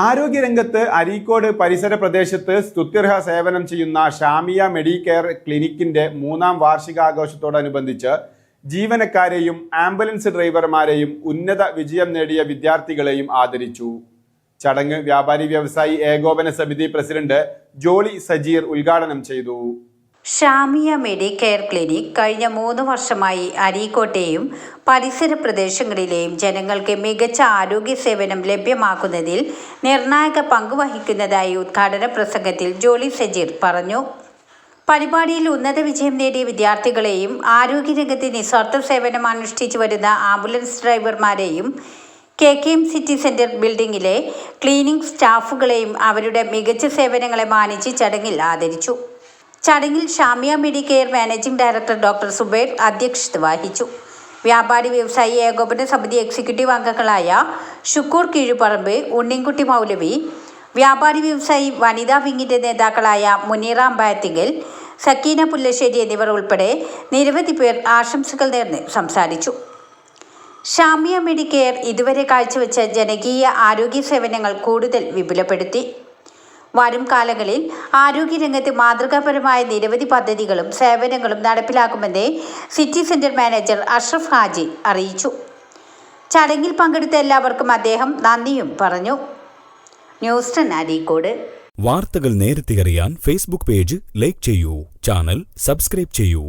ആരോഗ്യരംഗത്ത് അരീക്കോട് പരിസര പ്രദേശത്ത് സ്തുത്യർഹ സേവനം ചെയ്യുന്ന ഷാമിയ മെഡിക്കെയർ ക്ലിനിക്കിന്റെ 3ാം വാർഷികാഘോഷത്തോടനുബന്ധിച്ച് ജീവനക്കാരെയും ആംബുലൻസ് ഡ്രൈവർമാരെയും ഉന്നത വിജയം നേടിയ വിദ്യാർത്ഥികളെയും ആദരിച്ചു. ചടങ്ങ് വ്യാപാരി വ്യവസായി ഏകോപന സമിതി പ്രസിഡന്റ് ജോളി സജീർ ഉദ്ഘാടനം ചെയ്തു. ഷാമിയ മെഡിക്കെയർ ക്ലിനിക് കഴിഞ്ഞ 3 വർഷമായി അരീക്കോട്ടെയും പരിസര പ്രദേശങ്ങളിലെയും ജനങ്ങൾക്ക് മികച്ച ആരോഗ്യ സേവനം ലഭ്യമാക്കുന്നതിൽ നിർണായക പങ്കുവഹിക്കുന്നതായി ഉദ്ഘാടന പ്രസംഗത്തിൽ ജോളി സജീർ പറഞ്ഞു. പരിപാടിയിൽ ഉന്നത വിജയം നേടിയ വിദ്യാർത്ഥികളെയും ആരോഗ്യരംഗത്ത് നിസ്വാർത്ഥ സേവനം അനുഷ്ഠിച്ചു വരുന്ന ആംബുലൻസ് ഡ്രൈവർമാരെയും KKM സിറ്റി സെന്റർ ബിൽഡിംഗിലെ ക്ലീനിംഗ് സ്റ്റാഫുകളെയും അവരുടെ മികച്ച സേവനങ്ങളെ മാനിച്ച് ചടങ്ങിൽ ആദരിച്ചു. ചടങ്ങിൽ Shamiya Medicare managing director doctor Zubair അധ്യക്ഷത വഹിച്ചു. വ്യാപാരി വ്യവസായി ഏകോപന സമിതി എക്സിക്യൂട്ടീവ് അംഗങ്ങളായ ഷുക്കൂർ കീഴുപറമ്പ്, ഉണ്ണിൻകുട്ടി മൗലവി, വ്യാപാരി വ്യവസായി വനിതാ വിങ്ങിൻ്റെ നേതാക്കളായ മുനീറ അമ്പായത്തിങ്കൽ, സക്കീന പുല്ലശ്ശേരി എന്നിവർ ഉൾപ്പെടെ നിരവധി പേർ ആശംസകൾ നേർന്ന് സംസാരിച്ചു. ഷാമിയ മെഡിക്കെയർ ഇതുവരെ കാഴ്ചവെച്ച ജനകീയ ആരോഗ്യ സേവനങ്ങൾ കൂടുതൽ വിപുലപ്പെടുത്തി. വരും കാലങ്ങളിൽ ആരോഗ്യരംഗത്ത് മാതൃകാപരമായ നിരവധി പദ്ധതികളും സേവനങ്ങളും നടപ്പിലാക്കുമെന്ന് city centre manager Ashraf Haji അറിയിച്ചു. ചടങ്ങിൽ പങ്കെടുത്ത എല്ലാവർക്കും അദ്ദേഹം നന്ദിയും പറഞ്ഞു. ന്യൂസ് 10 അരീക്കോട്. വാർത്തകൾ നേരത്തെ അറിയാൻ ഫേസ്ബുക്ക് പേജ് ലൈക്ക് ചെയ്യൂ, ചാനൽ സബ്സ്ക്രൈബ് ചെയ്യൂ.